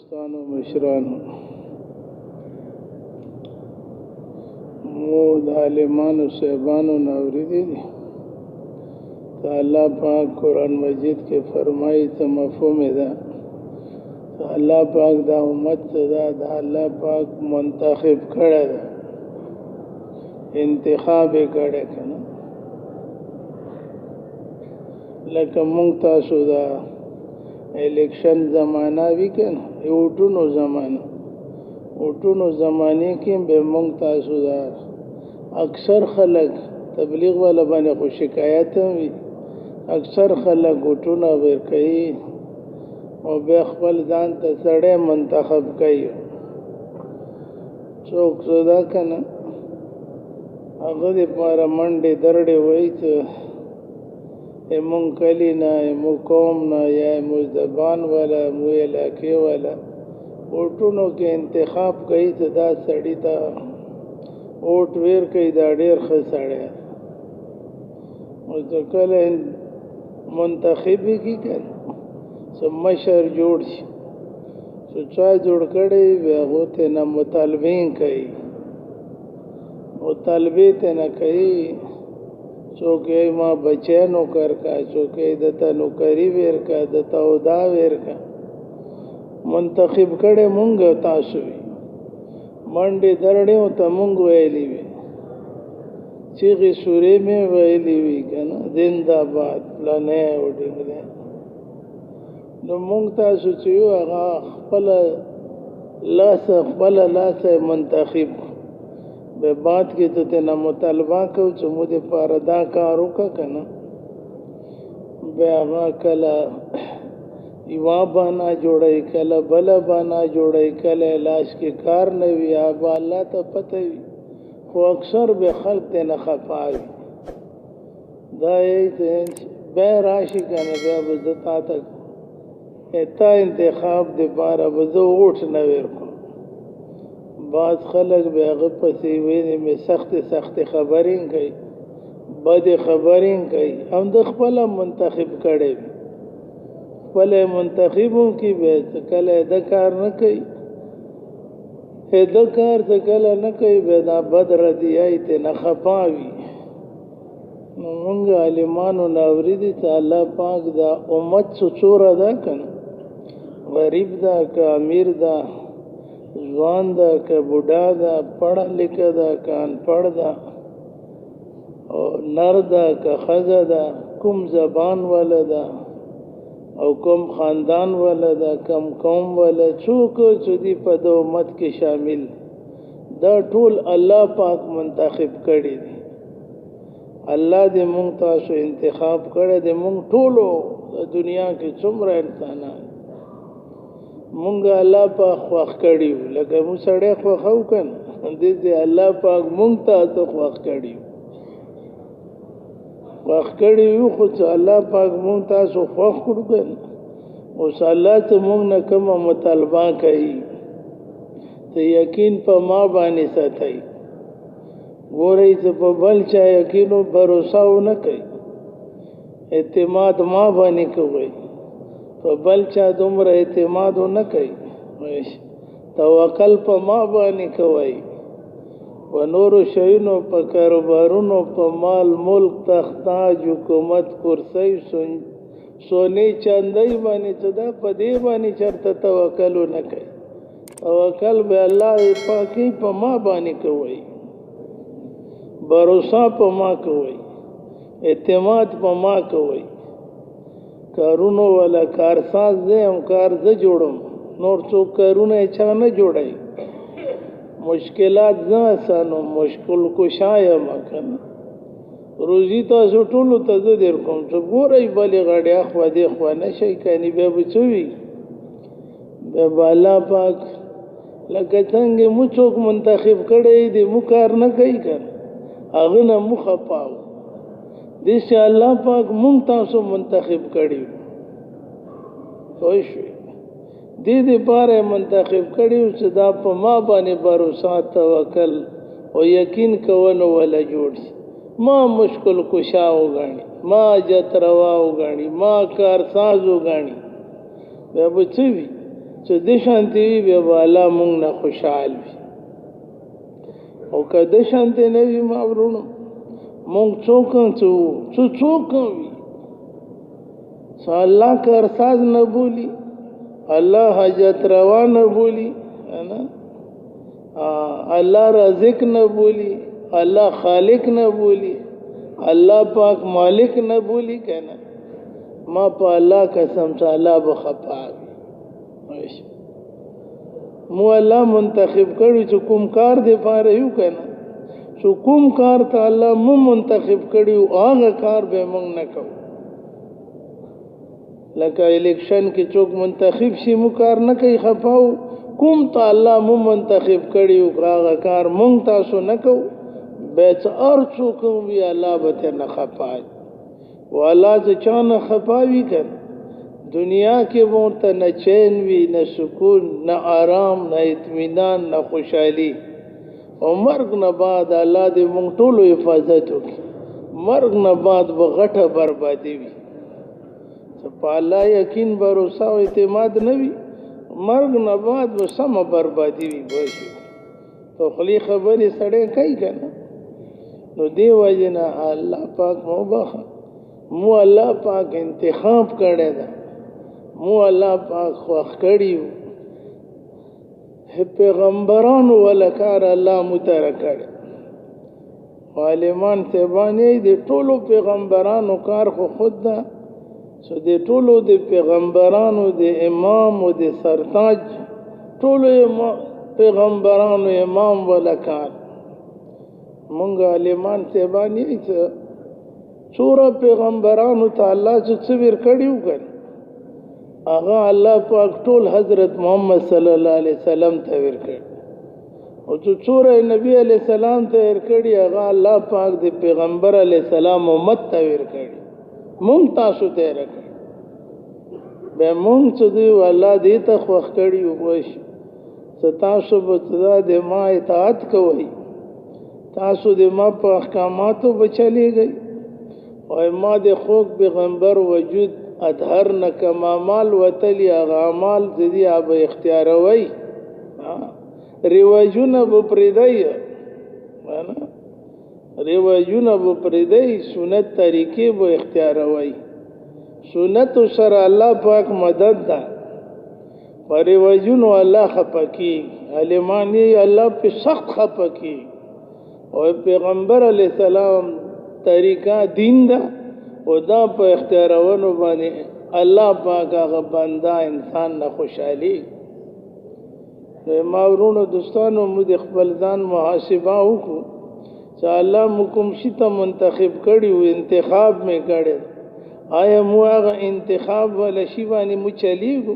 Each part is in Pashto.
دوستانو مشرانو مو د عالمانو صاحبانو ناوریدي دي ته الله پاک قرآن مجید کې فرمایي ته مفهوم ده الله پاک دا امت دا الله پاک منتخب کړه ده انتخاب کړه کنه لکه مونږ تاسو دا الیکشن زمانہ وی کنه ووټونو زمانه کې به مونږ تاسو دا اکثر خلک تبلیغ والا باندې خو شکایت وي اکثر خلک ووټونه ورکوي او به خپل ځان ته سړی منتخب کوي څوک زدا کنه هغه د پاره منډې درډې وایي چې مونږ کلی نه مونږ قوم نه یا مونږ زبان والا مونږ علاقې والا ووټونو کې انتخاب کوي چې دا سړی ته ووټ ور کوي دا ډېر ښه سړی او چې کله منتخبي کی کنه سم مشر جوړ شي څو چا جوړ کړي بیا هغه ته نه مطالبین کوي مطالبه ته نه کوي چوکې ما بچانو کر کا چوکې دته نوکری ور کا دته ودا ور کا منتخب کړي مونږ تاسو منډه درړې او ته مونږ ویلې وي چیغې سورې مې ویلې وي کنه زنده‌باد پلانې وډینګلې نو مونږ تاسو چې یو هغه خپل لاس منتخب به بات کې ته نه مطالبه کو چې مو دې پاره دا کار وکړه کنه به هغه کله یوا بانا جوړی کله بل بانا جوړی کله لاش کې کار نه وی اب الله ته پته وي خو اکثر به خلک ته نه خفاوي دا یې به راشي کنه بیا بزتا تک اته انتخاب دې بارا بزو وټ نه ورکو بعض خلک به هغه پسې ویني مې سخت خبرین کوي بد خبرین کوي هم د خپل منتخب کړي خپل منتخبو کې به کله د کار نه کوي د کار څه کله نه کوي به دا بد ردیای ته نه خپاوي نو موږ عالمانو ناوریدي ته الله پاک دا امت څوره ده کنه غریب ده که امیر ده ځوان ده که بوډا ده پړه لیکه ده که انپړ ده او نر ده که ښځه ده کوم زبان والا ده او کوم خاندان والا ده کم قوم والا څوک چې دی په د امت کې شامل دا ټول الله پاک منتخب کړي دي الله دې مونږ تاسو انتخاب کړی دې مونږ ټولو دنیا کې څومره انسانان مونږ الله پاک خوښ کړیو لکه مو سړی خوښو کنه دې الله پاک مونږ ته خوښ کړیو خوښ کړیو خو چې الله پاک مونږ تاسو خوښ کړو کنه او الله ته مونږ نه کوم مطالبه کوي ته یقین په ما باندې ساتي ګورئ چې په بل چا یقین او باور نه کوي اعتماد ما باندې کوي په بل چا دومره اعتماد نه کوي توکل په ما باندې کوي و نور شینو په کاروبارونو په مال ملک تختاج حکومت کرسی سونی چاندای باندې صدا په دې باندې چرته توکل نه کوي توکل به الله پاکي په ما باندې کوي باور په ما کوي اعتماد په ما کوي کارونو ولا کارساز دې هم کار ز جوړم نور څوک کارونه چا نه جوړای مشکلات نه سانو مشکل کوشای مکن روزي تاسو ټول ته در کوم چې ګورای بلې غړیا خو دې خو نه شي کني به بچوي به بالا پاک لکه څنګه مو څوک منتخب کړي دې مو کار نه کوي کړ هغه نه مخ پاو دې چې الله پاک مونږ تاسو منتخب کړي خوښ دې پاره منتخب کړي چې دا په ما باندې باور توکل او یقین کوونو ولا جوړ ما مشکل کشا وګاڼي ما جتروا وګاڼي ما کار ساز وګاڼي به بچوي چې د شانتی وي بیا به الله مونږ نه خوشحال وي او که د شانتی نه وي ما ورونو مونږ څوک وي څه الله کارساز نه بولی الله حاجت روا نه بولی الله رازق نه بولی الله خالق نه بولی الله پاک مالک نه بولی کنه ما په الله قسم چې الله به خفا وي مو الله منتخب کړی چې کوم کار دی پاره یو کنه چې کوم کار ته الله مو منتخب کړی او هغه کار به موږ نه کوو لکه الیکشن کې څوک منتخب شي مو کار نه کوي خفاو کوم ته الله مو منتخب کړی او هغه کار موږ تاسو نه کوو به څه څوک وي الله به نه خفای والا چې چا نه خفاوي کړ دنیا کې ورته نه چین وي نه سکون نه آرام نه اطمینان نه خوشحالي او مرګ نه بعد الله دې مونږ ټولو حفاظت وکړي مرګ نه بعد به غټه بربادي وي په الله یقین باور او اعتماد نه وي مرګ نه بعد به سم بربادي وي بوشي تو خلی خبرې سړی کوي کنه نو دی وجنه الله پاک مو الله پاک انتخاب کړی دا مو الله پاک خوښ کړیو پیغمبرانو ولکار الله متر کړی عالمان سبانه دي ټولو پیغمبرانو کار خو خود ده سو دي ټولو د پیغمبرانو د امام او د سرتاج ټولو پیغمبرانو امام ولکار مونږ عالمان سبانه څوره پیغمبرانو ته الله چې ور کړیو کړ هغه الله پاک ټول حضرت محمد صلی الله علیه وسلم ته ور کړ او چې څوره نبی علیہ السلام ته ور کړی هغه الله پاک د پیغمبر علیہ السلام امت ته ور کړی مونږ تاسو ته ور کړ به مونږ چې دی الله دې ته خوښ کړی وښ تاسو به د ما اطاعت کوئ تاسو د ما په احکاماتو بچلیږئ او ما د خوږ پیغمبر وجود اطهر نکما مال وتلی اعمال ذی اب اختیاروي رواجونه به پردای رواجونه به پردای سنت طریقې به اختیاروي سنت سره الله پاک مدد ده پر رواجونو الله خپکی علمانی الله په سخت خپکی او پیغمبر علی السلام طریقہ دین ده او دا په اختیارونو باندې الله پاک هغه بندا انسان نه خوشحالي ماورونو دوستانو مو د خپل ځان محاسبه وکړو چې الله مو کوم شي ته منتخب کړی او انتخاب مې کړی آیا مو هغه انتخاب ولا شی باندې مو چلیږو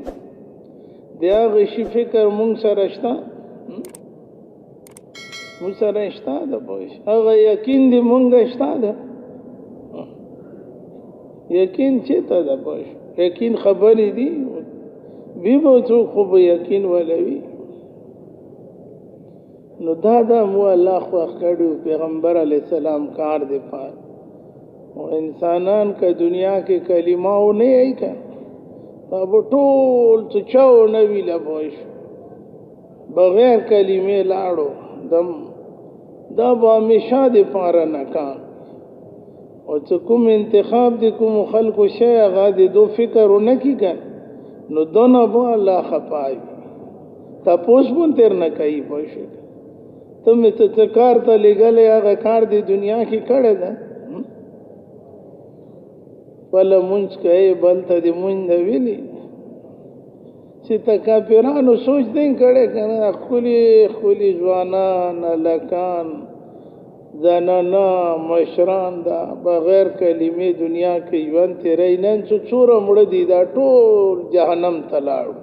دا هغه شی فکر مونږ سره شته مو سره شته دا پوه هغه یقین دې مونږ شته دا یقین چې ته دا پوه یقین خبرې دي وی به څوک خو به یقین ولوي نو دا مو الله خو کړو پیغمبر علی السلام کار دی پات او انسانان که دنیا کې کلمه او نه ای کا دا ټول څه چاو نه ویل بوش بغیر کلمې لاړو دم دا به همیشه د پاره نه کا او چې کوم انتخاب د کوم خلکو شی هغه د دو فکر نه کیږي نو دونه به الله خپای تاسو مون تر نه کوي پوه تم ته کار ته لګلې هغه کار د دنیا کې کړه ده ولا مونږ کوي بل ته د مونږ دی ویلي چې تکبرانو سوچ دین کړه کنه خولي ځوانان لکان زنانا مشران دا بغیر کلمې دنیا کې ژوند تیرې نن څوره مړ دي دا ټول جهنم ته لاړو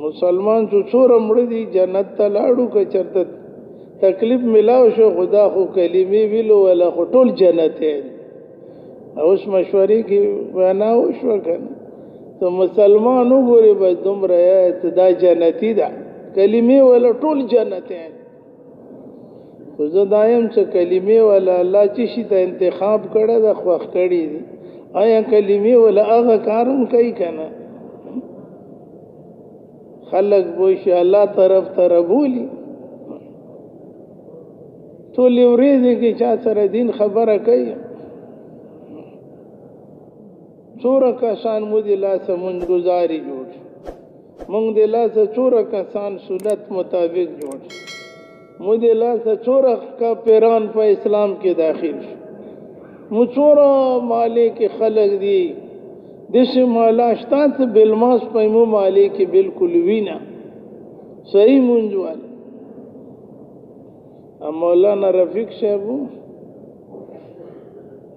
مسلمان څوره مړ دي جنت ته لاړو که چرته تکلیف ملاو شو خدا خو کلمې ویلو ولا ټول جنت اوس مشورې کې وینا وشو کنه ته مسلمان وګوري به دومره دا جنتی ده کلمې ولا ټول جنت خو زه دایم چې کلمې ولا الله چې شي ته انتخاب کړه د خوښ کړي دي آیا کلمې ولا هغه کارون کوي کنه خلق بوشي الله طرف تربولي ټولې ورځې کې چا سره دین خبره کوي څوره کسان مو د لاسه مونږ گزاري جوړ مونږ د لاسه څوره کسان سنت مطابق جوړ مو د لاسه څوره کافران په اسلام کې داخل شو مو څوره مالې کې خلق دي دسه مالاشتات بالماس پیمو مالې کې بالکل وینا صحیح مونږوال مولانا رفیق صاحب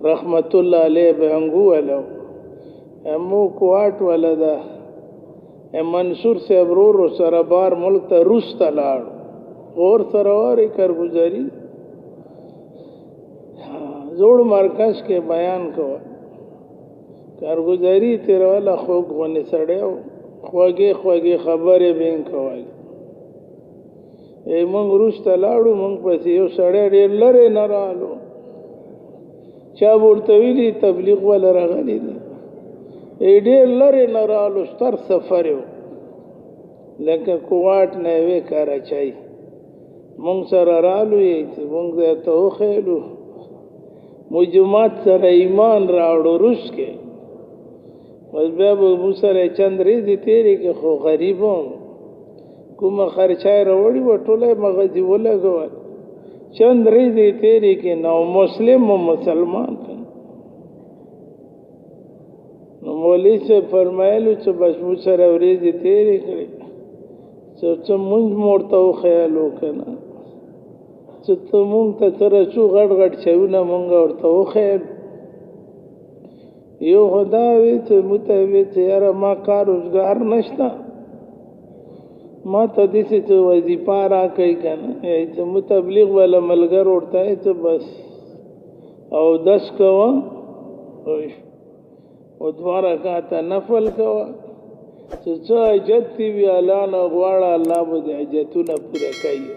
رحمت الله علیه بهنګو ولو امو کوټ ولدا منصور صاحب رو سره بار ملک ته روس ته لاړ اور سره وری کارگزاری زوړ مرکز کې بیان کوه کارگزاری تیر والا خوګ غونې سړیو خوږه خبره بین کوي مونږ روس ته لاړو مونږ پسې یو سړی ډېر لرې نه رالو چا ورته ویلي تبلیغ ولا راغلی دی ډېر لرې نه رالو ستر سفر یو لکه کوټ نه وې کراچۍ مونږ سره رالو چې مونږ ته وخېلو مجموعات سره ایمان راوړو روس کې بس بیا به مو سره چند ورځې تېرې کې خو غریب وم کومه خرچای راوړي و ټوله مغزي ولګول چند ورځې تېرې کې نو مسلم و مسلمان نو مولوي صاحب فرمایلو چې بس مو سره ورځې تېرې کړې چې مونږ ورته وښیالو که نه چې ته مونږ ته سره څو غټ غټ شیونه مونږ ورته وښیالو یو خو دا وی چې موږ ته وی چې یاره ما کار روزګار نشته ما ته داسې څه وظیفه راکوي که نه چې مو تبلیغ والا ملګر ورته یې چې بس اودس کوه او 2 رکعته نفل کوه چې څه حاجت دي وي الله نه غواړه الله به دې حاجتونه پوره کوي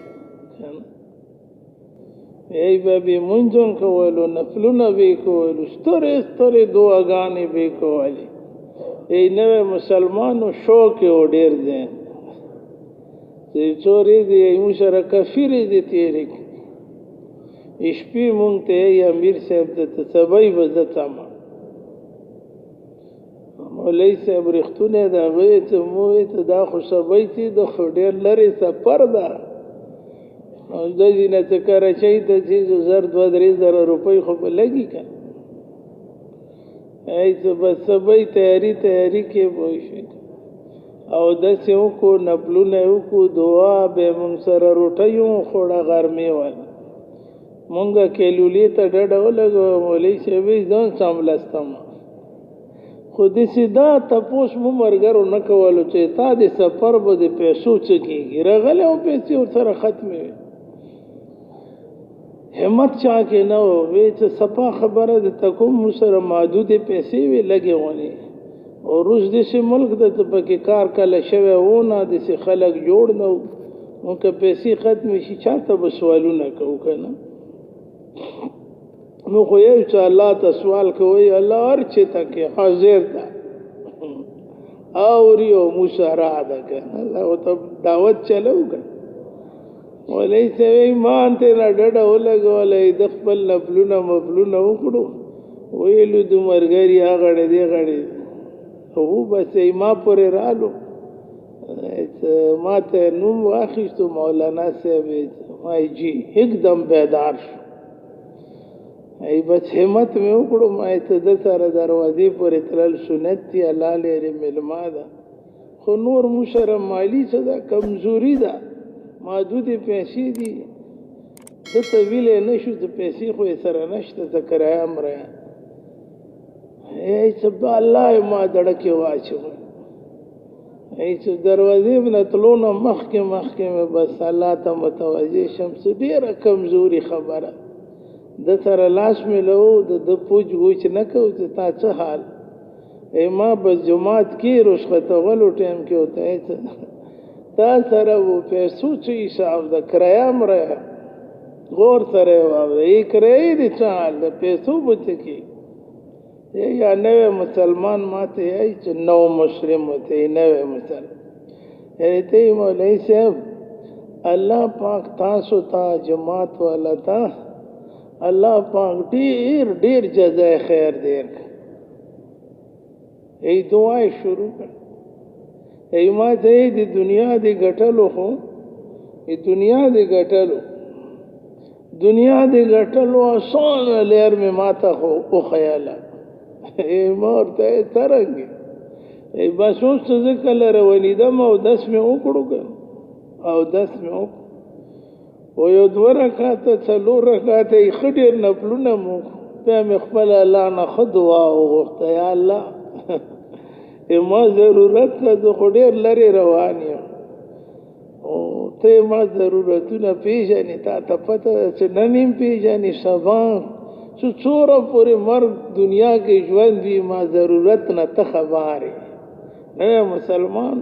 ای به به مونږ کولو نفلونه به کولو سترې دعاګانې به کولې ای نوې مسلمانو شوق یې ډېر دی چې څورې دې یو سره کفیر دې تیرې شپې مونږ ته امیر صاحب ته سبای وزتم مولوی صاحب رښتونه دا وې چې مو ته دا خو سبای چې د ډېر لري سفر ده او د دې نه څه کراچۍ ته چې 2-3 روپۍ خو به لګي که ای څه بس سبای تیاری کې پوه شئ او داسې وکړو نفلونه یې وکړو دعا به یې مونږ سره روټۍ وخوړه غرمې والا مونږ کیلولې ته ډډه ولګوه مولوي صاحب یې ځان سملستم خو داسې دا تپوس مو ملګرو نه کولو چې تا د سفر به د پیسو څه کېږي راغلی او پیسې ورسره ختمې وې همت چا کې نه و وی چې صفا خبره د تکوم سره محدودې پیسې وې لګې غونې او روس داسې ملک ده چې پکې کار کله شوی و نه داسې خلک جوړ نه و نو که پیسې ختمې شي چا ته به سوالونه کوو که نه نو خو یو چې الله ته سوال کوئ الله هر چې ته کې حاضر ده اوري او مسرع ده که نه او ته دعوت چلو که مولوي صاحب ایمان ته نه ډډه ولګوله د خپل نفلونه مفلونه وکړو ویلو د مرګري هغړې دې غړې او بس ما پورې رالو ما ته نوم واخیستو مولانا صاحب مای جی एकदम بیدار شو ای بس همت مې وکړو ما ته د سره دروازې پورې تلل سنت دی الله لري ملما ده خو نور مشرم مالی څه ده کمزوري ده محدودې پیسې دي دته ویلې نه شو د پیسې خو یې سره نشته ته کرایه مرایه ای څه به الله یې ما دړه کې واچوي ای چې دروازې به نه تلو نه مخکې مې بس الله ته متوجه شم څه ډېره کمزوري خبره د سره لاس مې لو د پوج ګوچ نه کوو چې تا څه حال ای ما بس جماعت کې رخصتولو ټایم کې ہوتا ہے تا سره و پیسو څه حساب د کرایه مرایه غور سره واوره یې کرایه دي څه حال د پیسو به څه کې یا نوې مسلمان ماته یې چې نو مسلم ته نوې مسلمان कहते मौलवी साहब अल्लाह पाक तासो ता जमात वाला था अल्लाह पाक ढेर ढेर जज़ाए खैर देर यही दुआएं शुरू कर यही माँ चाहिए दी दुनिया दी गटलो हो ये दुनिया दी गटलो आसान लेर में माता हो वो ख्याला ये मोरते तरंगे ये बस उस ज़िक्र रवनी दम और 10 में उकड़ूगा और 10 में वो यो 2 रकात 4 रकात खडीर नपलू नमू पे में खपल अल्लाह ना खदवा वक्त या अल्लाह ये मां जरूरत है तो खडीर लरे रवानी ओ ते मां जरूरत न पेजनी ता पता से ननीम पेजनी सबान सो छोरा पूरे मर दुनिया के जीवन भी मां जरूरत न तखबारे न मुसलमान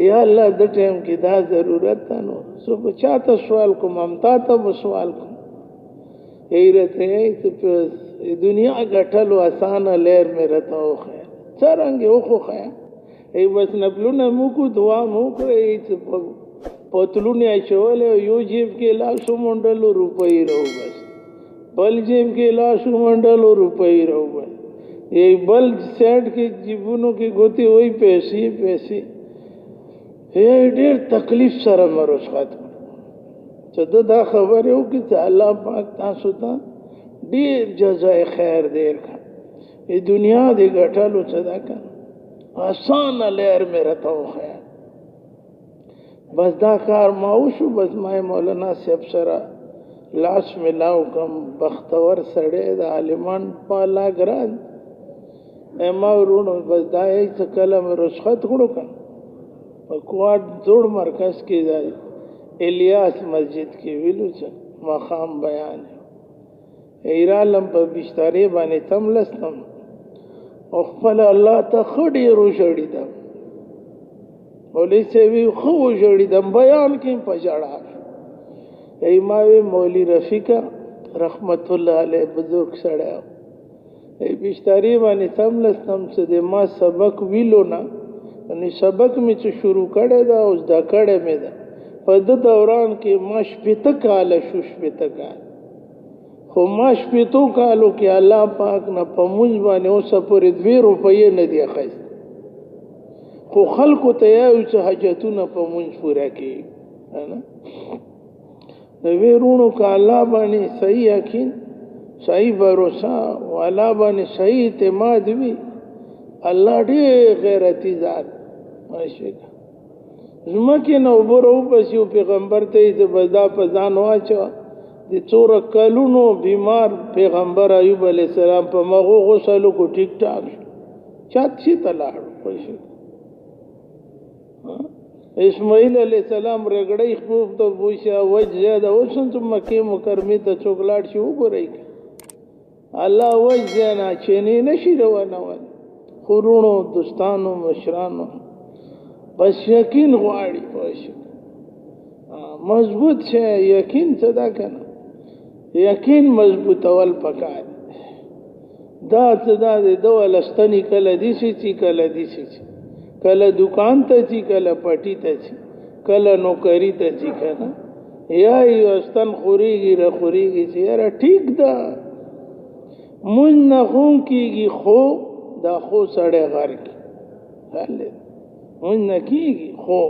या अल्लाह द टाइम की दा जरूरत नो सो चाहता सवाल को ममता तो सवाल को यही रहते हैं तो दुनिया गठल आसान लेर में रहता हो खैर चरंगे वो खो खैर यही बस नपलू न मुकु दुआ मुक रही पोतलू ने चोले यू जेब के लाशो मंडलो रुपये रहो बस बल जेब के लाशो मंडलो रुपये रहो बस यही बल सेट के जीवनों की गोती वही पैसी ये ढेर तकलीफ सर मरो तो दा खबर है कि अल्लाह पाक तासो ता ढेर जज़ाए खैर देर का ये दुनिया दे गठलो सदा का आसान लेर में रहता हूँ खैर बस दाकार माऊशु बस माए मौलाना से अफसरा लाश में लाओ कम बख्तवर सड़े आलिमान पाला ग्रान एमा ऋण बस दाए कलम रुस्खत गुड़ो का कुआट जोड़ मरकज की जाए इलियास मस्जिद की विलू मकाम बयान है इरालम पर बिस्तारे बाने तमलस्तम अखपल अल्लाह तखड़ी रोशड़ी दम बोले से भी खूब जोड़ी दम बयान की पजड़ा इमावे मौली रफीका रहमतुल्लाह अलैह बुजुर्ग सड़ा बिस्तारी बाने तमलस्तम से दे माँ सबक विलो ना अनि सबक में तो शुरू करे दा उस दा करे में दा पद दौरान के माश पितक काल शुश पितक काल हो माश पितो कालो के अल्लाह पाक न पमुज बाने ओ सपुर 2 रुपये न दिया खैस को खल को तयाउ से हजतु न पमुज पूरा की है ना वे ऋणों का अल्लाह बाने सही यकीन सही भरोसा वाला बाने सही इत्मीनान भी अल्लाह ढेर गैरती जात आशिका जुमके न उबरो पसियो पैगंबर ते बदा पजान वाचो दि चोर कलुनो बीमार पैगंबर अयूब अलैहिस्सलाम पर मगो गसलो को ठीक ठाक चाची तलाड़ पैसे इस्माइल अलैहिस्सलाम रगड़े खूब तो पूछा वज ज्यादा ओसन तुम मक्के मुकरमी तो चोकलाट से ऊपर रही अल्लाह वज जाना चेनी नशी रवाना वाला खुरुणो दोस्तानो मशरानो बस यकीन गुआड़ी मजबूत है यकीन सदा करना यकीन मजबूत अवल पकाए दात सदा दे दो अलस्तनी कल दिसी थी कल दुकान तची कल पटी तची कल नौकरी तची कहना या अस्तन खुरीगी रखुरीगी से यार ठीक दा मुन न खून की खो दा खो सड़े घर की मुन न की खो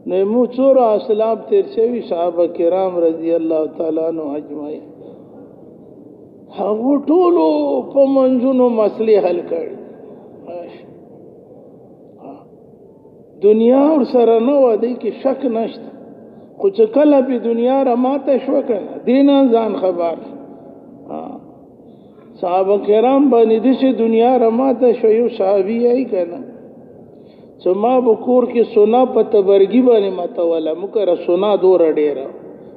ने मुचोरा असलाब तेरसेवी साहबा किराम रजी अल्लाह ताला नो अजमाई वो टोलो पमंजुनो मसले हल कर दुनिया और सरनो वादी की शक नश्त कुछ कल भी दुनिया रमाते शवकना दीना जान खबर साहबा किराम बनिधि से दुनिया रमाते शयु साहबी आई कहना समा बकूर की सोना पतबरगी बने मतवाला मुकर सोना दो रडेरा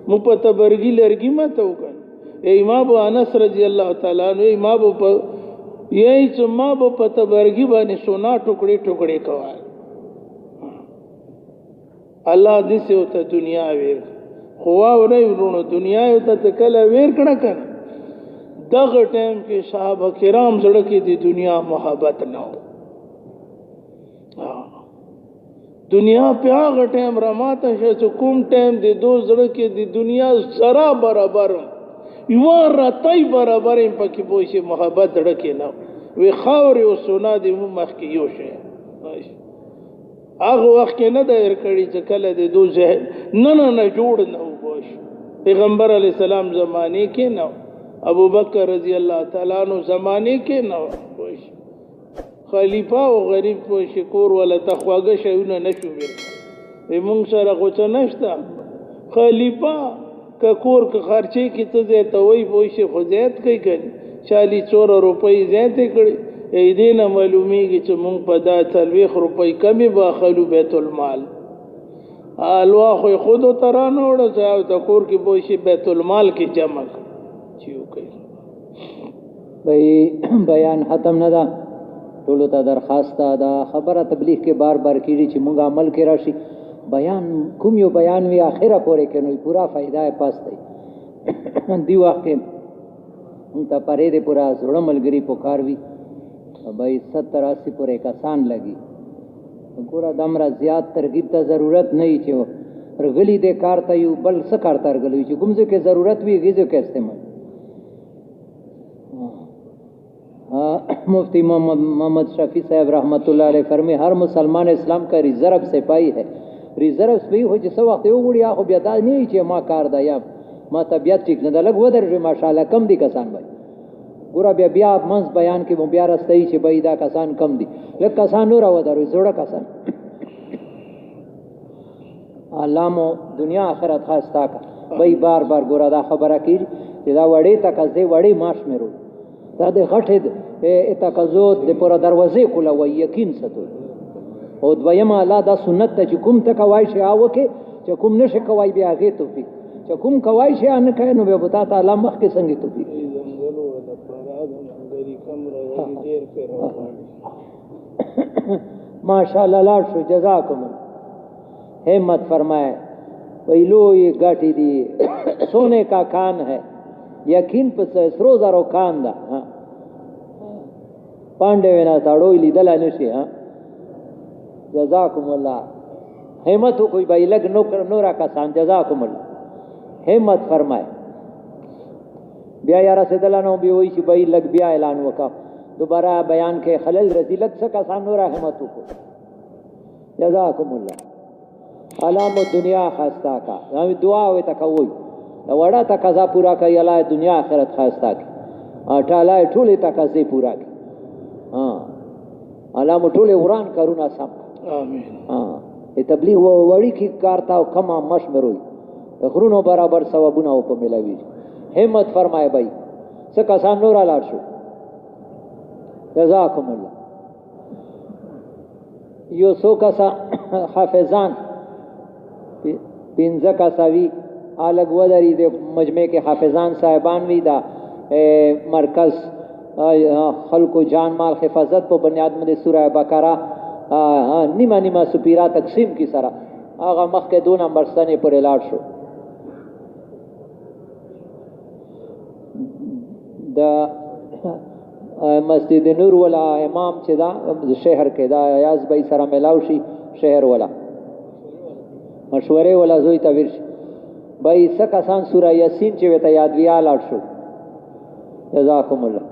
मु पतबरगी लरगी मत उकन ए इमाम अनस रजी अल्लाह ताला ने इमाम यही समा ब पतबरगी बने सोना टुकड़े टुकड़े कवाल अल्लाह दिसे होता दुनिया वेर हुआ नहीं उन्होंने दुनिया होता तो कल वेर कड़ा कर दग टाइम के साहबा किराम सड़की थी दुनिया मोहब्बत न हो دنیا په هغه ټایم راماته شه چې کوم ټایم د دو زړه کې د دنیا ذره برابر یو راتای برابر هم پکې پوښي محبت ډکه نه وی خاورې او سونا د مخ کې یو شي هغه وخت کې نه دایر کړي چې کله د دو ذهن نه جوړ نه وبوش پیغمبر علی السلام زمانه کې نه ابو بکر رضی الله تعالی عنہ زمانه کې نه وبوش خلیفہ او غریب په شکور ولا تخواګه شیونه نشو ور موږ سره غوڅ نشتا خلیفہ کور که خرچه کې ته زه ته وای پوښي خو زیات کوي کړي 40 روپۍ زیات کړي اې دینه معلومیږي چې موږ په دا 40 روپۍ کمی باخلو بیت المال الوا خو خود ترانه وړه ځاو د کور کې پوښي بیت المال کې جمع چیو کوي بیان ختم نه ده ټولو ته درخواست ده خبره تبلیغ کې بار بار کیږي چې موږ عمل کې راشي بیان کوم یو بیان وی اخره پورې کې نو پورا فائدہ پاس دی دی وخت کې ته پرې دې پورا زړه ملګری پکار وی بھائی 70-80 پورې کسان لګي ګوره دمره زیات ترغیب ته ضرورت نه چې رغلی دې کار ته یو بل څه کار ته رغلی چې کوم څه کې ضرورت وی غیزو کې استعمال مفتی محمد شفیع صاحب رحمت الله علیہ فرمائے ہر مسلمان اسلام کا ریزرو سپاہی ہے ریزرو سپاہی ہو چې څو وخت یو غوړي خو بیا دا نه چې ما کار دا یا ما طبيعت ټیک نه لګ ودرې ماشاءالله کم دي کسان وای ګور بیا منځ بیان کې مو بیا راستای چې بای دا کسان کم دي لکه کسان نور ودرې زوړه کسان علامو دنیا آخرت خاصه کا بای بار بار ګور دا خبره کی چې دا وړې تکځې وړې ماش مېرو دا د غټه اتقزود د پر دروازې کوله و یقین ستو او دویمه الله دا سنت ته چې کوم تکوای شي او کې چې کوم نشه کوي بیا غي توفیق چې کوم کوي شي ان کای نو به بتا تعالی مخ کې څنګه توفیق ماشاءالله لا شو جزاکم همت فرمائے ویلو یہ گاٹی دی سونے کا کان ہے یقین په سرو زرو کان ده پانډه وینا تاړو لیدل نشي ها جزاکم الله همت کوئی بھائی لگ نورا کسان جزاکم الله همت فرمائے بیا یارا سدلانو بیا وی چې بھائی لگ بیا اعلان وکا دوبارہ بیان کې خلل رضی لگ څه کسان نورا همت کو جزاکم الله علام دنیا خاستا کا ہم دعا ہوئے تکوي وڑا تقاضا پورا کوي الله دنیا آخرت خاستا کی ټاله ټوله تقاضا پورا کی الله مټوله وران کرونا سم امين تبلیغ وړي کی کارتا کما مشمروي غرونو برابر ثوابونه او په ملاوي همت فرمائے بھائی څه کسان نور لاړ شو جزاکم الله یو څو کسا حافظان پینځه کساوی الګ ودرې د مجمع کې حافظان صاحبان وی دا مرکز خلق و جان مال حفاظت په بنیاد باندې سوره بقره نیمه سپیرا تقسیم کی سره هغه مخکې 2 نمبر ستنې پر لاړ شو دا مسجد نور ولا امام چې دا شهر کې دا یاز بای سره ملاو شي شهر ولا مشوره ولا زوی تویر شي بای سکسان سوره یاسین چې وته یاد ویا لاړ شو جزاکم الله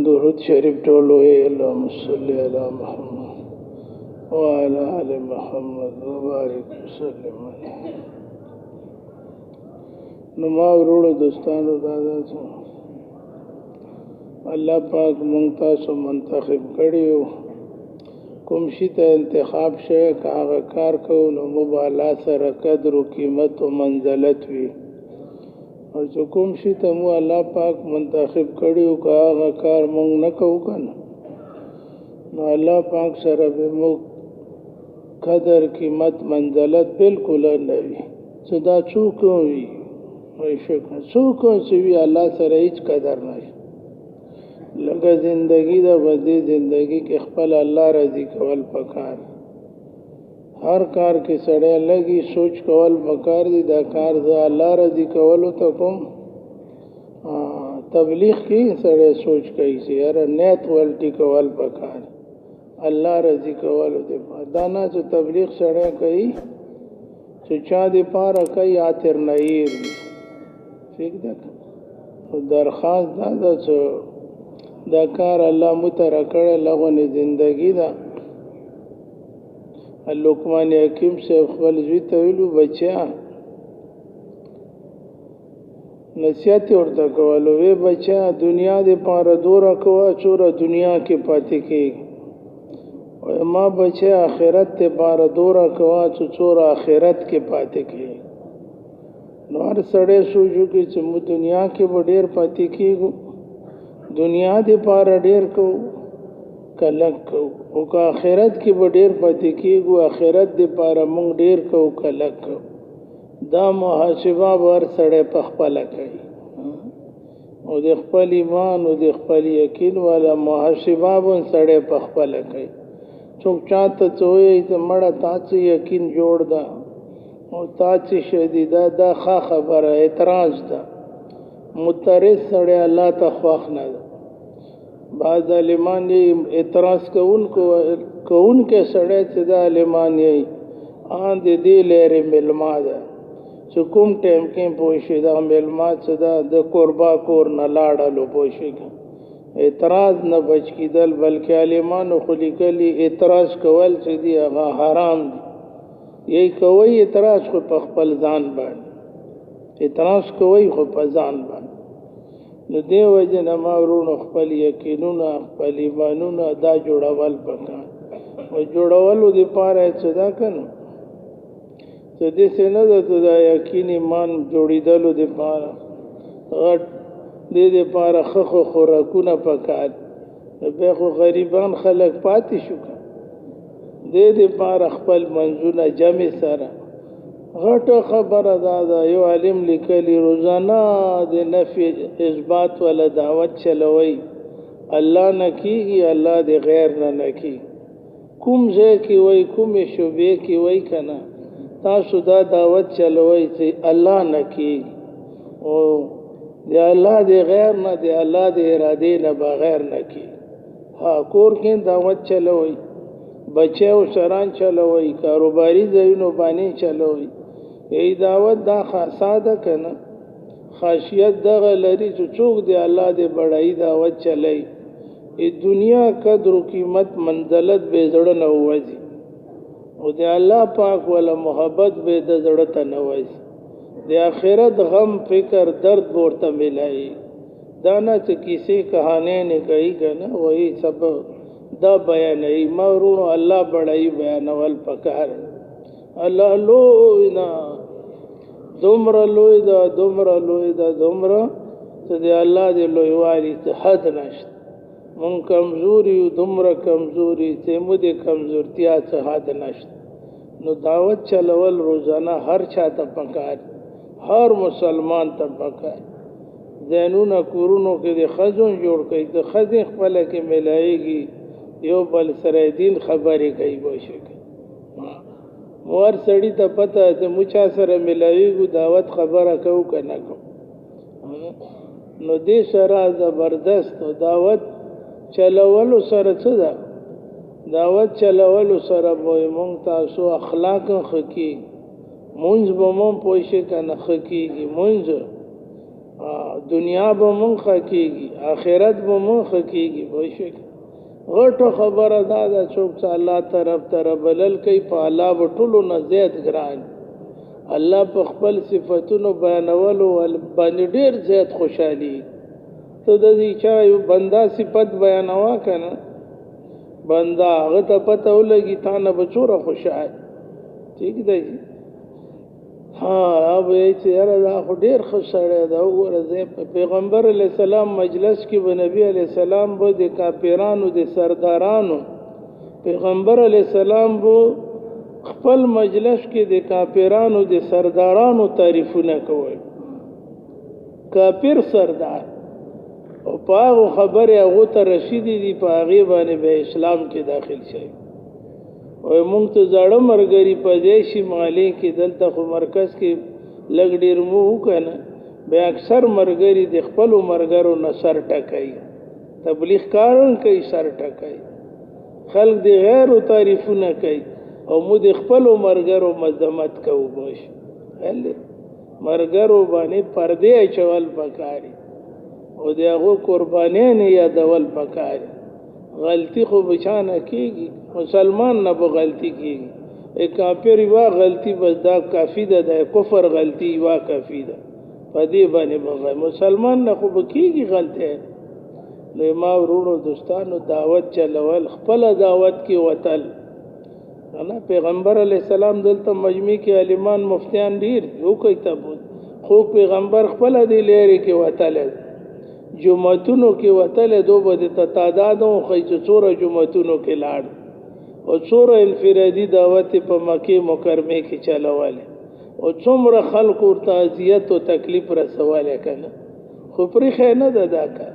درود شریف ټولو اللهم صل علی محمد وعلى آل محمد وبارك وسلم نو ما ورونو دوستانو دادا الله پاک مونږ تاسو منتخب کړیو کوم شي ته انتخاب شوی کاغه کار کوو نو مبالا سره قدر او قیمت او منزلت وي او چې کوم شي ته مو الله پاک منتخب کړیو کاغه کار مونږ نه کوو کنه نو الله پاک سره به مو قدر قیمت منزلت بالکل نه وي صدا څوک وي وای شکر څوک چې وی الله سره هیڅ قدر نه لکه زندگی دا بدی زندگی کې خپل الله راضي کول پکار هر کار کې سړی لګي سوچ کول پکار دي دا کار زه الله راضي کولو ته کوم تبلیغ کې سره سوچ کوي چې یاره نیت ولټي کول پکار الله رضی کول دې دانا چې تبلیغ سره کوي چې چا دې پاره کوي اتر نیر ٹھیک ده درخواست دا چې دا کار الله متر کړه لغونه زندگی دا لقمان حکیم سے خپل زوی ته ویلو بچیا نصیحت ورته کولو وی بچا دنیا دې پاره دورا کوا چوره دنیا کې پاتې کېږي او ما بچا آخرت ته پاره دورا کوا چوره آخرت کې پاتې کېږي نو هر سړی سوچو کې چې مو دنیا کې به ډېر پاتې کېږو دنیا دې پاره ډېر کو کلک کو او که آخرت کې به ډېر پاتې کېږو آخرت دې پاره مونږ ډېر کو کلک کو دا محاسبه بر سړی په خپل کوي او د خپل ایمان او د خپل یقین والا محاسبه بن سړی په خپل کوي څوک چاته چوي ته مړه تاسو یقین جوړ دا او تاسو شدیده دا خبره اعتراض ده مترس سړی الله ته خوښ نه ده بعض عالمان یې اعتراض کوون کې سړی چې د عالمان یې ان دې لري ملما ده چې کوم ټیم کې پوښي دا ملما چې دا د قربا کور نه لاړلو پوښي اعتراض نه بچ کیدل بلکې عالمانو خو لیکلي اعتراض کول چې دی هغه حرام دی یی کوي اعتراض خو په خپل ځان باندې اعتراض کوي خو په ځان باندې نو دی وجه نه ما ورونو خپل یقینونه خپل ایمانونه دا جوړول پکار او جوړولو د پاره چې دا کنه ته دې څنګه د یقین ایمان جوړیدلو د پاره غټ دې پاره خخو خوراکونه پکار به خو غریبان خلک پاتې شو دې پاره خپل منځونه جمع سره غټه خبره دا یو عالم لیکلی روزانه د نفي اثبات ولا دعوت چلوي الله نکیږي الله دې غیر نه نکی کوم ځای کې وای کوم شوبې کې وای کنه تاسو دا دعوت چلوي چې الله نکی او دی الله دی غیر نه دی الله دی اراده نه بغیر نکی ها کور کې دعوت چلوي بچو سران چلوي کاروباري ځایونو باندې چلوي ای دعوت دا خاصه کنه خاصیت دغه لري چې څوک دی الله دی بڑای دعوت چلای ای دنیا قدر و قیمت منزلت به زړه نه وځي او دی الله پاک ولا محبت به د زړه ته نه وځي د آخرت غم فکر درد ورته ملای دانا چې کیسه کہانی نه کوي کنه وہی سب دا بیان ای مورونو الله بڑای بیانول پکار الله لوی دا دومره لوی دا چې دی الله دی لوی والی ته حد نشته مون کمزوري دومره کمزوري چې مو دې کمزورتیا څه حد نشته نو دعوت چلول روزانه هر چا ته پکار هر مسلمان ته پکار زینونه کورونو کې د خزون جوړ کړي ته خزې خپل کې ملایږي یو بل سره دین خبرې کوي بوشک مور سړی ته پته چې مچا سره ملایږي دعوت خبره کو کنه کو نو دې سره زبردست دعوت چلولو سره څه ده دعوت چلولو سره به مونږ تاسو اخلاق خکی مونږ به مونږ پوښی کنه خکیږي مونږ دنیا به مونږ خکیږي آخرت به مونږ خکیږي پوښی غټه خبره دا څوک چې الله طرف بلل کوي په الله وټولو نه زیات ګران الله په خپل صفاتونو بیانولو باندې ډیر زیات خوشحالي ته د دې چا یو بندا صفت بیانوا کنه بندا هغه ته پته ولګي تا نه بچوره خوشاله ٹھیک دی ها اب چې یاره دا خو ډیر خوشاله دا وګوره پیغمبر علی السلام مجلس کې به نبی علی السلام به د کافرانو د سردارانو پیغمبر علی السلام به خپل مجلس کې د کافرانو د سردارانو تعریفونه کوي کافر سردار او پاغو خبر هغه ته رسیدي دي په هغه باندې به اسلام کې داخل شي او مونږ ته زړه مرګري په دې شمالي کې دلته خو مرکز کې لګ ډیر مو کنه بیا اکثر مرګري د خپل مرګرو نه سر ټکای تبلیغ کارون کوي سر ټکای خلق د غیر تعریفونه کوي او مو د خپل مرګرو مذمت کوو باش مرګرو باندې پردې چول پکاري او دغه قربانیان یادول پکاري غلطی خو بچانه کیږي مسلمان نه به غلطی کیږي ا کافر وا غلطی بس دا کافی ده د کفر غلطی وا کافی ده پدې باندې به مسلمان نه خو بکیږي غلطه نو ما ورونو دوستانو دعوت چلول خپل دعوت کې وتل انا پیغمبر علی السلام دلته مجمع کې عالمان مفتیان ډیر یو کوي تاسو خو پیغمبر خپل دی لري کې وتل جمعتونو کې وتل دوه د تعدادو خو څوره جمعتونو کې لاړ او څوره انفرادي دعوت په مکه مکرمه کې چلواله او څومره خلق او تعزیت او تکلیف رسواله کنه خو پرې خنه ده دا کار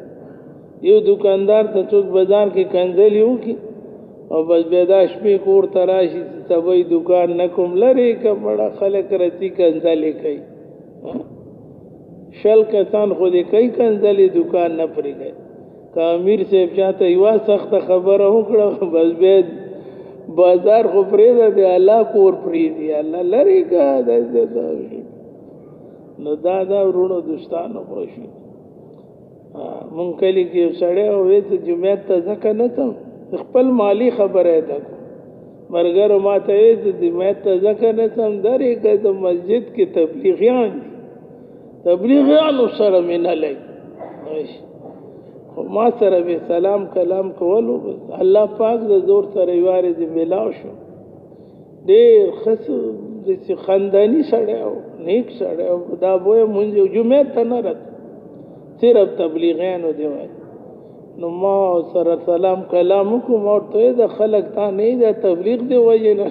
یو دکاندار ته څوک بازار کې کنځل یو کی او بس بيداش په کور تراشي سبي دکان نکوم لري کمړه خلک رتی کنځلې کوي شل کسان خو دې کوي کنځلې دکان نه پرېږي کا امیر صاحب چاته یو سخت خبره وکړه بس به بازار خو پرې ده الله کور پرې دی الله لري کا د نو دا ورونو دوستانو خوشو مونږ کلی کې سړی او ته جمعه ته ځکه نه ته خپل مالی خبره ده مرګرو ماته د جمعه ته ځکه نه تم درې که د مسجد کې تبلیغیان دي تبلیغیانو سره مینه لګي خو ما سره به سلام کلام کولو الله پاک د زور سره یوارې دې ملاو شو ډېر خسو د خاندانی سړی او نیک سړی او دا بوی مونږ جمعه ته نه راځي صرف تبلیغیانو دی وای نو ما سره سلام کلام کوم او ته د خلک تا نه د تبلیغ دی وای نه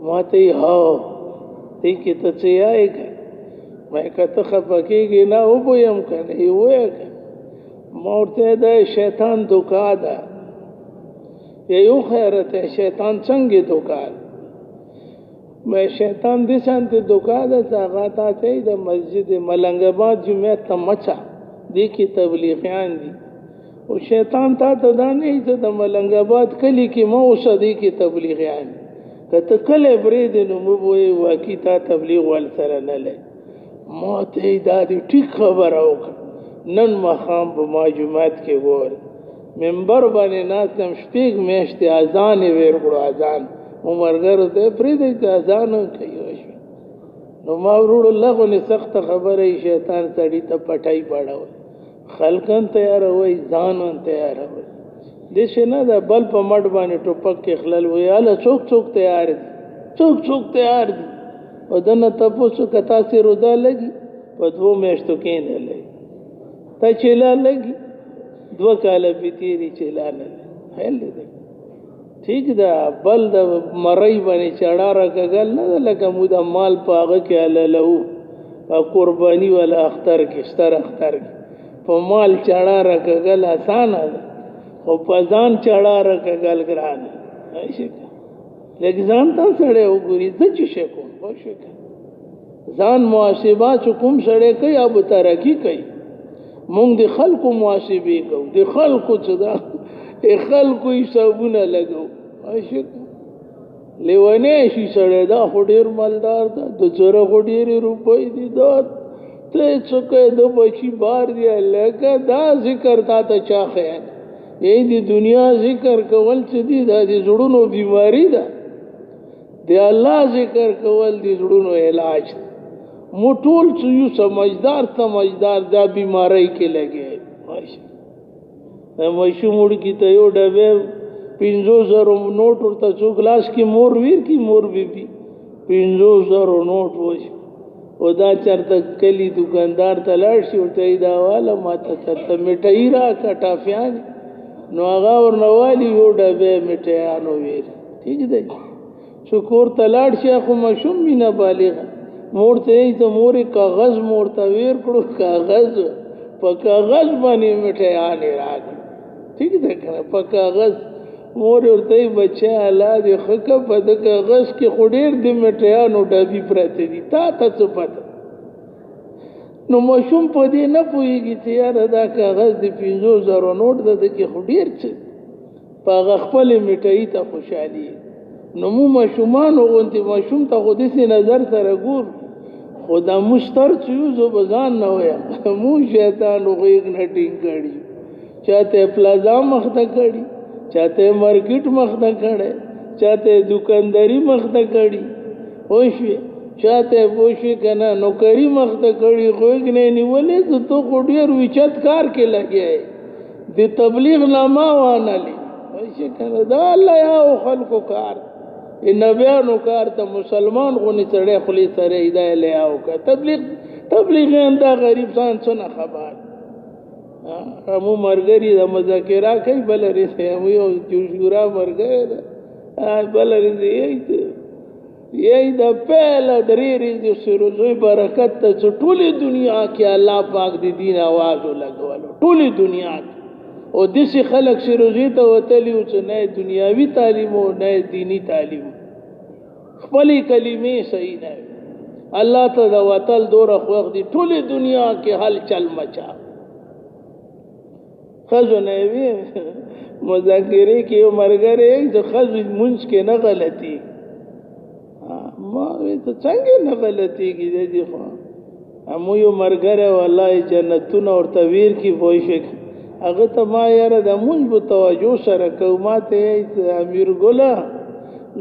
ما ته ها دې کې ته څه آئے مې کته خپکیږي نه او بویم کنه یو مورته د شیطان دوکا ده یو خیرته شیطان څنګه دوکا میں شیطان دې شانته دوکا ده څنګه تا ته د مسجد ملنګ آباد جمعه ته مچا دې کې تبلیغیان دي او شیطان تا ته دا نه چې د ملنګ آباد کلی کې مو صدې کې تبلیغیان کته کله برې دې نو مو وې واکې تا تبلیغ ول سره نه لې ما ته دا دې ټیک خبر اوکه نن مخام په ما جمعات کې ور منبر باندې ناسم شپږ میاشتې اذان ویر کړو اذان عمرګرو ته پرې دې اذان کوي نو ما ورور الله غو نه سخت خبره شیطان سړی ته پټای پاړو خلکن تیار وای ځانون تیار وای د شنه د بل په مټ باندې ټوپک کې خلل ویاله څوک څوک تیار دي څوک څوک تیار دي او دنه تاسو کتا سي روزه لګي په 2 میاشتو کې نه لګي ته چلا لګي 2 کال به تیری چلا نه هل دې ٹھیک ده بل د مړی باندې چړا راکګل نه لکه مو د مال پاغه کې له قرباني ولا اختر کې ستر اختر کې په مال چړا راکګل آسان ده او په ځان چړا راکګل ګران شي لکه ځان ته سره وګوري د چی شي کوم واشه ځان محاسبات کوم سره کوي اب ترقی کوي مونږ د خلکو محاسبه کوو د خلکو صدا خلکو حسابونه لګو عاشق لیوانه شي سره دا هډیر مالدار ده د زره هډیر روپۍ دي دا ته څوکه د بچی بار دی لکه دا ذکر تا ته چا خیال یې دی دنیا ذکر کول چې دی دا د زړونو بیماری ده دی الله ذکر کول دی زړونو علاج مو ټول چې یو سمجھدار دا بیماری کې لګي عاشق مشو موړ کی ته یو ډبه 500 نوٹ ورته څو ګلاس کی مور ویر کی مور بیبي 500 نوٹ وش او دا چرته کلی دکاندار ته لاړ شي ورته دا والا ماته چرته میټای را کټافیان نو هغه ورنوالی یو ډبه میټیانو ویر ٹھیک دی شکر ته لاړ شي خو مشوم مینا بالغ مورته ته مورې کاغذ مورته ویر کړو کاغذ په کاغذ باندې میټیان راغ ٹھیک ده کنه په کاغذ مور ورته بچا الله دې خکه په د کاغذ کې خډیر دې میټیانو ډبي پرته دي تا ته څه پته نو ماشوم په دې نه پوهېږي چې یاره دا کاغذ د 5,000 نوټ ده د کې خو ډېر څه په هغه خپلې مټایي ته خوشحالي نو مو ماشومانو غوندې ماشوم ته خو داسې نظر سره ګور خو دا موږ ستر چې یو زه به ځان نه وایم موږ شیطانو غېږ نه ټینګ کړي چاته پلازا مخته کړي چاته مارکیټ مخته کړي چاته دکانداری مخته کړي خوشوي چاته پوښي کنه نوکری مخته کړي غوږ نه نیولې ته تو خو ډېر وچت کار کې لګي د تبلیغ نامه وانه چې کنه دا الله یا خلکو کار نبیانو کار ته مسلمان غونې سړی خلی سره هدایت لیاو کا تبلیغ انده غریب ځان څنګه خبر مو مرګري د مذاکره کوي بل رسې یو جوړا مرګره بل رسې یی د پهله درې ریزو سروزوی برکت ته ټولې دنیا کې الله پاک د دین आवाज لګولو ټولې دنیا کې او دسی خلق سروزی ته وتلی او چې نه دنیاوی تعلیم او نه دینی تعلیم خپلې کلمې صحیح نه الله ته د وتل دوره خوښ دي ټولې دنیا کې حل چل مچا خزو نه وی مذاکره کې یو مرګره چې خزو مونږ کې نه غلطي ما ته څنګه نه غلطي کې دي خو همو یو مرګره والله جنتونه او تویر کې وایي هغه ته ما یاره د مونږ په توجه سره کوماته امیر ګله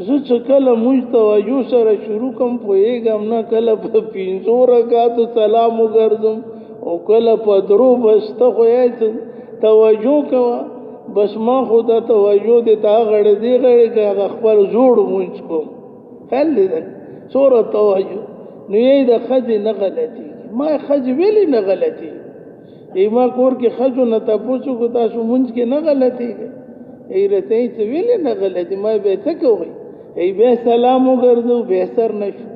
زه چې کله مونږ توجه سره شروع کوم پوهېږم نه کله په 500 رکعاتو سلام وګرځم او کله په درو بسته خو یې توجه کوه بس ما خو دا توجه دې تا غړې دې غړې که هغه خپل زوړ مونږ کوم خل دې سوره توجه نو یې د ښځې نه غلطي ما ښځې ویلې نه غلطي ایما کور کې خځو نه تاسو کو تاسو مونږ کې نه غلطي ای رته څه ویلې نه غلطي ما به څه کوي ای به سلام وګرځو به سر نشو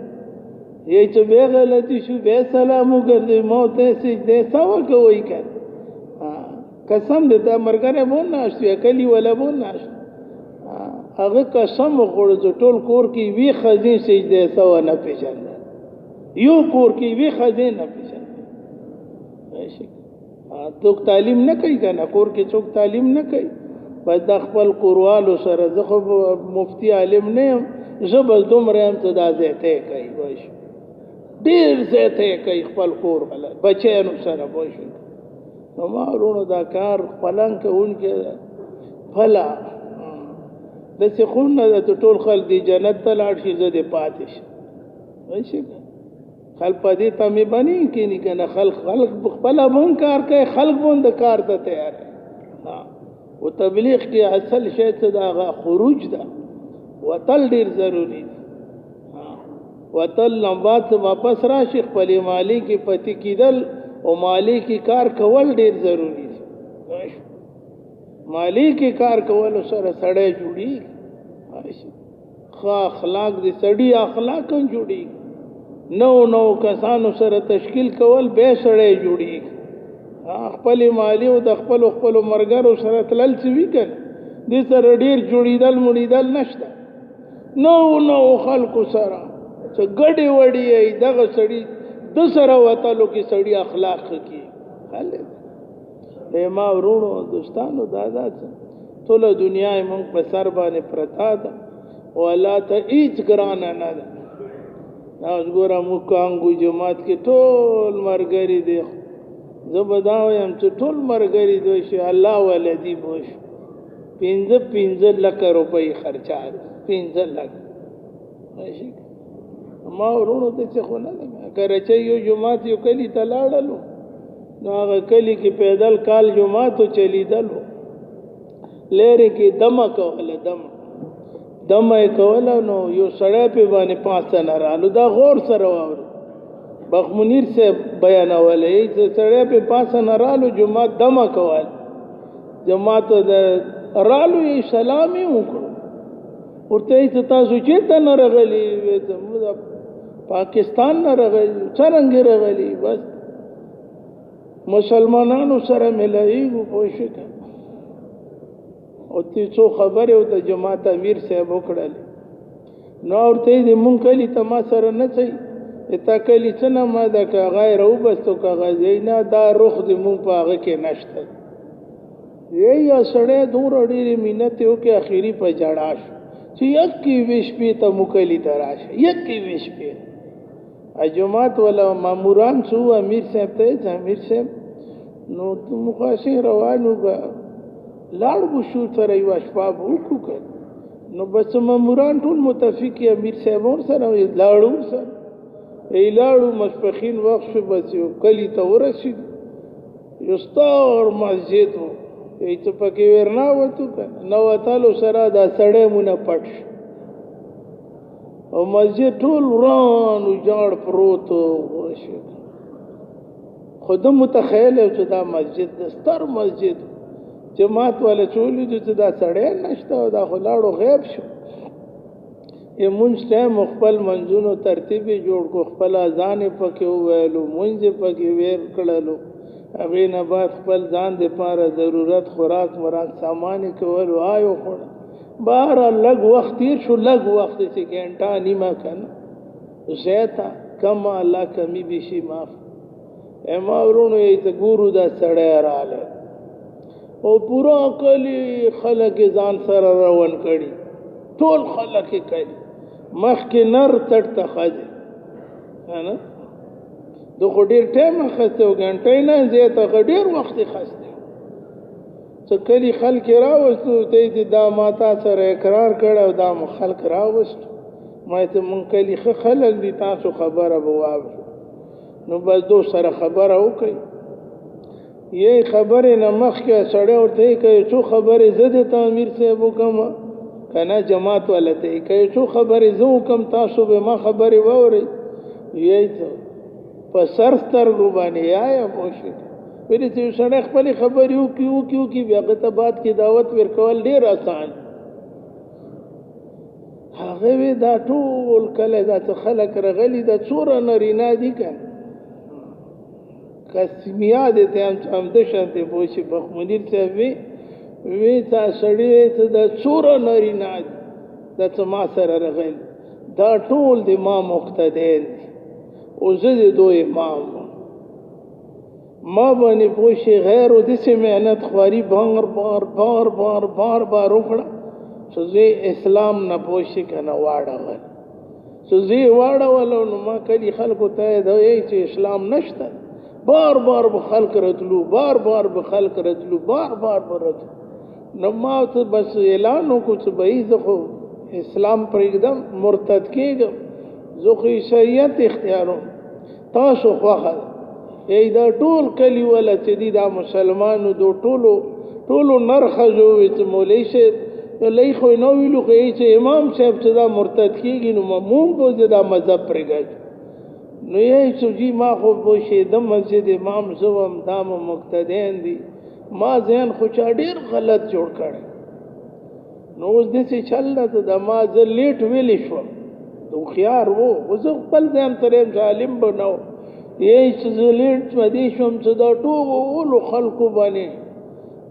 ای چې به غلطي شو به سلام وګرځو مو ته سجده سوا کوي کړه قسم دې ته مرګره مون ناشته کلی ولا مون ناشته هغه قسم وګورځو ټول کور کې وی خزین سجده سوا نه پیژنه یو کور کې وی خزین نه پیژنه څوک تعلیم نه کوي کنه کور کې څوک تعلیم نه کوي بس د خپل قروالو سره زه خو مفتی عالم نه یم زه بس دومره هم ته دا زیته کوي وایي ډېر زیته کوي خپل کور غله بچیانو سره وایي نو ما ورونو دا کار خپلان کوونکې فلا داسې خو نه ده ټول خلک دی جنت ته لاړ شي زه دې پاتې شم وایي خلق پدې ته مې بني کینی کنه خلق خپل مون کار کوي خلق بوند کار ته تیار ها او تبلیغ کې اصل شی څه دا خروج ده وتل ډیر ضروری ده ها وتل لمبات واپس راشي خپل مالی کې پتی کېدل او مالی کې کار کول ډیر ضروری ده مالی کې کار کول سره سړی جوړي خو اخلاق دې سړی اخلاق هم جوړي نو کسانو سره تشکیل کول به سړی جوړي خپل مالی او د خپل مرګرو سره تلل څه وکړ دې سره ډیر جوړیدل مړیدل نشته نو خلکو سره چې ګډي وډي دغه سړی د سره وتلو کې سړی اخلاق کوي خاله ما ورونو دوستانو دادا ټول دنیا موږ په سر باندې پرتا ده او الله ته هیڅ ګران نه ده اوس ګوره موږ کانګو جماعت کې ټول مرګري دي زه به دا وایم چې ټول مرګري دوی شي الله ولدي بوش 15 لک روپۍ خرچا 15 لک ماشي ما ورونو ته څه خو نه کرچې یو جماعت یو کلی ته لاړلو نو هغه کلی کې پیدل کال جماعت چلیدلو لری کې دمه کوله دمه کوله نو یو سړی په باندې 5 نه رالو دا غور سره واور بخ منیر سے بیانولې چې سړی په 5 نه رالو جمعه دمه کوله جماعت د رالو یې سلامي وکړو ورته چې تاسو چې ته نه رغلی پاکستان نه رغلی څنګه رغلی بس مسلمانانو سره ملایو پوښښ او تی څو خبره او د جماعت امیر صاحب وکړل نو ورته دې مونږ کلی ته ما سره نه چي اتا کلی څه نه ما د کاغای راوبستو کاغذ نه دا روح دې مونږ په هغه کې نشته یا سړی دومره ډېرې مینت یې وکړې اخري په جړا شو چې یکې شپې ته مو کلي ته راشه یکې شپې جومات والا ماموران څو امیر صاحب ته امیر صاحب نو مخاسي روانو به لاړ به شو سره یوه شپه به وکړو که نو بس ماموران ټول متفق امیر صاحب ورسره لاړو ورسره لاړو ماسپښین وخت شو بس یو کلي ته ورسېدو یو ستر مسجد و څه پکې ورناوتو که نه وتلو سره دا سړی مونه پټ شو او مسجد ټول وران وجاړ پروت و خو ده متخیل و چې دا مسجد د ستر مسجد جماعت والا چې ولیدو چې دا سړی نشته او دا خو لاړو غیب شو مونځ ټایم خپل منځونو ترتیب یې جوړ کړو خپل اذان یې پکې وویلو مونځ یې پکې ویر کړلو هغې نه بعد خپل ځان دپاره ضرورت خوراک مراک سامان یې کولو آیو خوړه بهرحال لږ وخت تیر شو لږ وخت چې ګنټه نیمه که نه زیاته کمه الله کمی بشي معاف ما ورونو یې ته ګورو دا سړی رالی او پورا کلی خلک یې ځان سره روان کړي ټول خلک یې کړي مخکې نر تټ ته ښځې نه دو خو ډېر ټایم اخیستی و ګنټۍ نه زیاته هغه ډېر وخت یې خستی څه کلي خلک یې راوستو ته یې دا ما تا سره اقرار کړی او دا مو خلک راوستو ما یې ته مونږ کلي ښه خلک دي تاسو خبره به واورو نو بس دو سره خبره وکړئ یې خبرې نه مخکې سړی ورته یې که څو خبرې زه دې ته امیر صاحب وکړم که نه جماعت والا ته یې که څو خبرې زه وکړم تاسو به ما خبرې واورئ یې څه په سر سترګو باندې یا پوه شئ ویلې چې یو سړی خپلې خبرې وکړي بیا هغه ته بعد کې دعوت ورکول ډېر آسان هغه وی دا ټول کله دا څه خلک رغلي دا څومره نارینه دي که قسمیا دې ته همده شانتې پوه شي بخ منیر صاحب وی تا سړی ته دا څومره نارینه دي دا څه ما سره رغلي دا ټول د ما مقتدیان دي او زه د دوی امام ما باندې پوه شي غیر و داسې محنت خواري بار وکړه چې زه اسلام نه پوه شي که نه واړول چې زه یې واړولو نو ما کلي خلکو ته یې دوی چې اسلام نشته بار به خلک راتلو بار به خلک راتلو بار به راتلو نو ما ته بس اعلان وکړو چې بهی زه خو اسلام پرېږدم مرتد کېږم زه خو عیسایت اختیاروم تاسو خوښه ده دا ټول کلي والا چې دي دا مسلمانو دو ټولو نر ښځو وي چې مولوي صاحب لۍ خو یې نه ویلو خو یې چې امام صاحب چې دا مرتد کېږي نو مونږ به زه دا مذهب پرېږدو نو یې چې جي ما خو بوشېدم مسجد امام زه وم دا مو مقتدیان دي ما ذهن خو چا ډېر غلط جوړ کړی نو اوس داسې چل ده ته دا ما زه لیټ ویلی شوم هوښیار و خو زه خپل ځان سره یم چې عالم به نه و یې چې زه لیټ پدې شوم چې دا ټولو خلکو باندې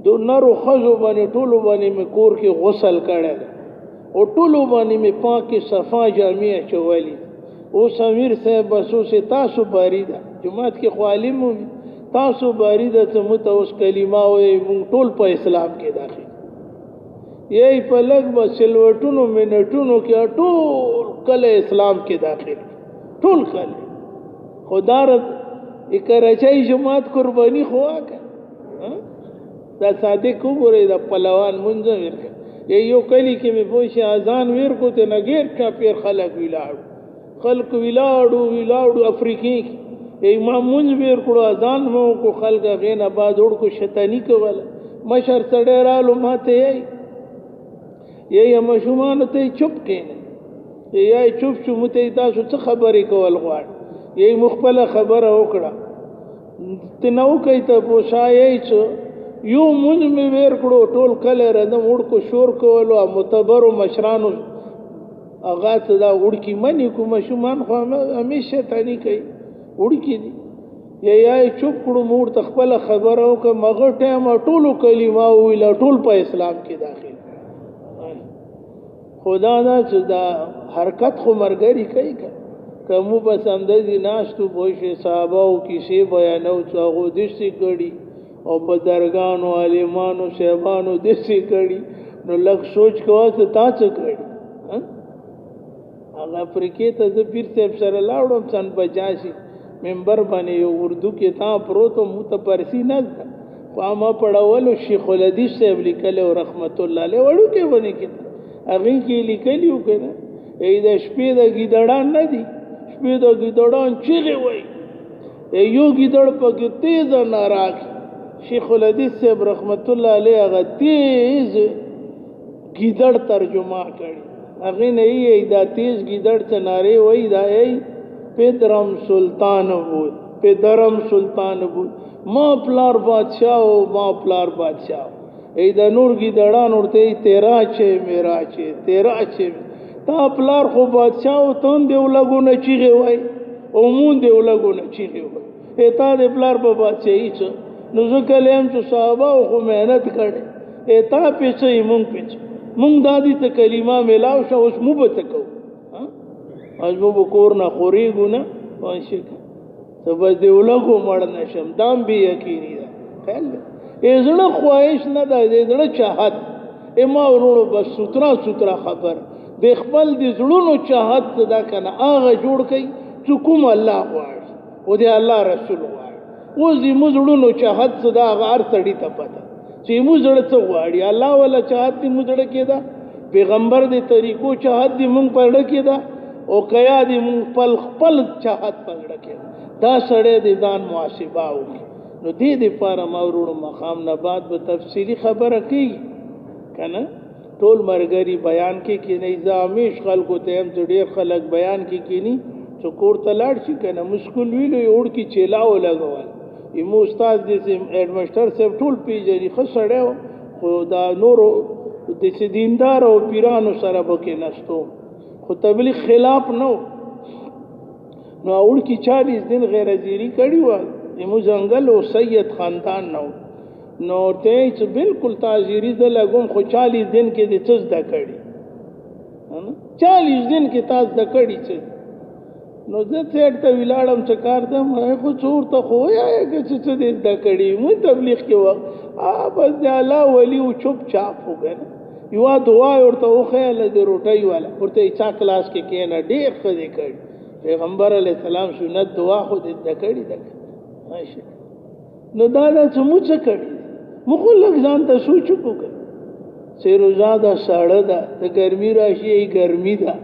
د نرو ښځو باندې ټولو باندې مې کور کې غسل کړی دی او ټولو باندې مې پاکې صفا جامې اچولي اوس امیر صاحب بس اوس تاسو باری ده جومات کې خو عالم وي تاسو باری ده چې موږ ته اوس کلمه وایي مونږ ټول په اسلام کې داخل یې په لږ به سلوټونو منټونو کې ټول کله اسلام کې داخل ټول کله خدارت کراچۍ جماعت قرباني خو واکه دا صادق وګورئ دا پهلوان مونځ ورکړه یو کلی کې مې پوه شي اذان ویر کو ته نه غیر چاپېر خلک ولاړو افریقې کې امام مونځ ویر کړو اذان مو کو خلک هغې نه بعد وړ کو شیطاني کوله مشر سړی رالو ما ته یې ماشومانو ته چوپ کېنه یې چوپ شو مو ته تاسو څه خبرې کول غواړئ یې مخبله خبره وکړه ته نه وکړئ ته پوښایئ چې یو مونځ مې ویر کړو ټول کله ردم وړکو شور کولو معتبرو مشرانو هغه ته دا وړکي منې کو ماشومان خو همیشه شیطاني کوي وړکي دي یا چوپ کړو مور ته خپله خبره وکړه مغه ټایمه ټولو کلمه وویله ټول په اسلام کې داخل خدا دا چې دا حرکت خو مرګري کوي که کمو بس همدې ناستو پوه صحابه او کیسې بیانو چې هغه دسې کړي او په درګانو عالمانو صاحبانو دسې کړي نو لږ سوچ کوه ته تا څه کړي هغه افریقې ته زه پیر صاحب سره لاړم سن 85 ممبر باندې یو اردو کتاب پروت و مو ته پرسی نه ده خو ما پړولو شیخ الحدیث صاحب لیکلی او رحمت الله علیه وړوکی باندې کتاب هغې کې لیکلي وو که نه د شپې د ګیدړان نه دي شپې د ګیدړان چیغې وایي یو ګیدړ پکې تیزه نه راکړي شیخ الحدیث صاحب رحمت الله علیه هغه تیز ګیدړ ترجمه کړي هغې نه یې دا تیز ګیدړ څه نارې وایي دا یې پدرم سلطان بود پدرم سلطان بود ما پلار بادشاہ و ما پلار بادشاہ ای دا نور ګیدړان ورته تیرا چه میرا چه تیرا چه تا پلار خو بادشاہ و تون دیو لګو نه چیغې وای او مون دیو لګو نه چیغې وای تا د پلار په بادشاہي څه نو زه کلیم چې صحابه خو مهنت کړي تا پیسې مونږ پیسې مونږ دادی ته کلمه ملاو شو اوس مو به تکو از مو بکور نه خورېږو نه وانشي ته بس دیو لګو مړ نشم دام به یقیني ده خیال زړه خواهش نه ده زړه چاهت ما ورونو بس سوترا خبر د خپل د زړونو چاهت صدا کنه هغه جوړ کړي چې کوم الله غواړي او د الله رسول غواړي اوس د زړونو چاهت صدا هغه هر سړي ته پته چې موږ زړه څه غواړي الله ولا چاهت دې موږ زړه کې ده پیغمبر دې طریقو چاهت دې موږ پړه کې ده او کیا دې موږ خپل چاهت پړه کې دا سړی دې ځان محاسبه وکړي نو دې دپاره ما ورونو مقام نه بعد به تفصیلي خبره کېږي که نه ټول مرګري بیان کې کېنئ زه همیش خلکو ته یم چې ډېر خلک بیان کې کېني چې کور ته لاړ شي که نه مشکل ویلو یې اوړکي چیلا ولګول یمو استاد داسې ایډمسټر صاحب ټول پېژني ښه سړی و خو دا نورو داسې دیندار او پیرانو سره به کېناستو خو تبلیغ خلاف نه و نو اوړکي 40 دن غیر حاضري کړي وه زمو ځنګل او سید خاندان نه نو ته چې بالکل تعزیري زه لګوم خو 40 دن کې دې څه زده کړي 40 دن کې تاسو زده کړي څه نو زه سیټ ته ولاړم چې کار ده مې خو څور ته خو یا چې څه دې زده کړي مو تبلیغ کې وخت بس د الله ولی او چوپ چاپ وګن یو دعا ورته وخیل د روټي والا ورته چا کلاس کې کېنه ډېر ښه دې کړي پیغمبر علیه السلام سنت دعا خو دې زده کړي ده نو دا څه مو څه کړي مو خو لږ ځان ته سوچ وکړه چې روزه ده ساړه ده د ګرمي راشي ای ګرمي ده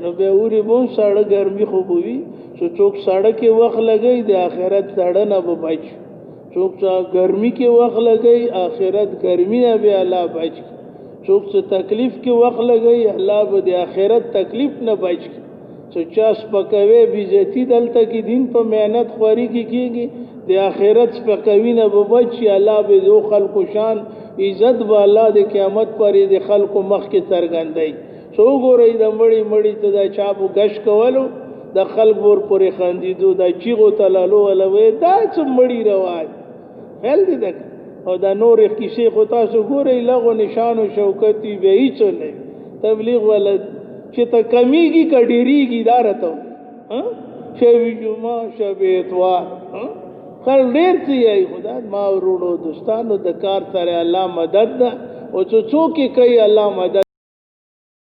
نو به اوري مون ساړه ګرمي خو بوي چې څوک ساړه کې وخت لګي د آخرت ساړه نه به بچ څوک ګرمي کې وخت لګي آخرت ګرمي نه به الله بچ څوک څه تکلیف کې وخت لګي الله به د آخرت تکلیف نه بچ چې چاس پکوي بیزتی دلته کې دین په مهنت خوري کې کیږي د آخرت په کوي نه به بچي الله به ذو خلق شان عزت به الله د قیامت پر د خلق مخ کې څرګندای سو ګورې د مړی ته د چاپو غش کولو د خلق ور پورې خندیدو د چیغو تلالو ولوي دا څه مړی رواج هل دي دک او دا نور کیسه خو تاسو ګورې لغو نشان او شوکتی به هیڅ نه تبلیغ ولا چې ته کمیږي کډيريږي دارته ها شوی جمعه شوی اتوار خل ډیر څه یې خدا ما ورونو دوستانو د کار سره الله مدد او څوک کوي الله مدد